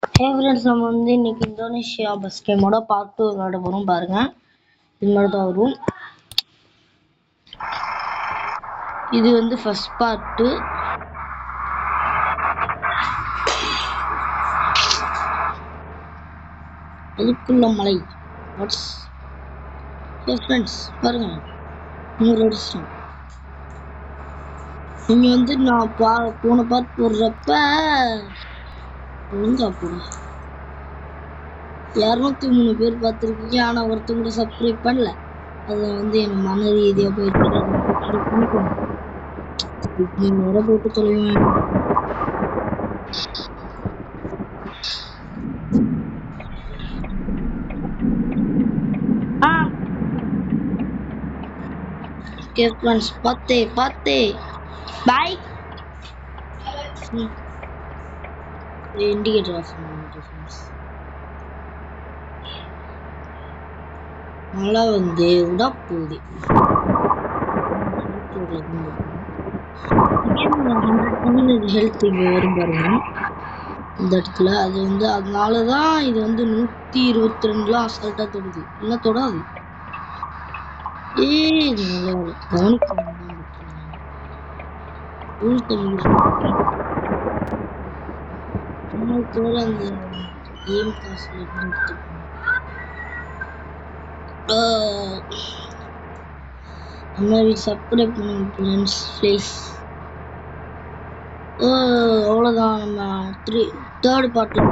Hey friends, நம்ம வந்து இன்னைக்கு இந்தோனேஷியா பஸ் கேமோட பார்ட் 2 விளையாட போகிறோம். பாருங்க, இது மாதிரி தான் வரும். இது வந்து ஃபர்ஸ்ட் பார்ட்டு. அதுக்குள்ள மலை வாட்ஸ். ஹே ஃப்ரெண்ட்ஸ், பாருங்க, இன்னொரு அடிச்சிட்டோம். நீங்க வந்து நான் போன பார்ட் போடுறப்ப ஒழுங்கா போடு. 203 பேர் பார்த்துருக்கீங்க, ஆனால் ஒருத்தங்க கூட சப்ஸ்கிரைப் பண்ணல. அது வந்து எனக்கு மன ரீதியாக போயிட்டு நீங்க வர போட்டு தொலைவேன். ஓகே ஃப்ரெண்ட்ஸ், பார்த்தே பாய். இண்டிகேட்டர் ஆஃப் பண்ணிட்டு ஃப்ரெண்ட்ஸ், நல்லா வந்து விட போகுது. ஹெல்த் இங்கே வரும் பாருங்க இந்த இடத்துல. அது வந்து அதனால தான் இது வந்து 122லாம் அசால்ட்டாக தொடுது, இல்லை தொடாது. நல்லா கவனிக்கணும். அந்த கேம் காசுல நம்ம சப்ஸ்கிரைப் பண்ணுங்க ஃப்ரெண்ட்ஸ் ப்ளீஸ். அவ்வளோதான், நம்ம தேர்ட் பார்ட்டில்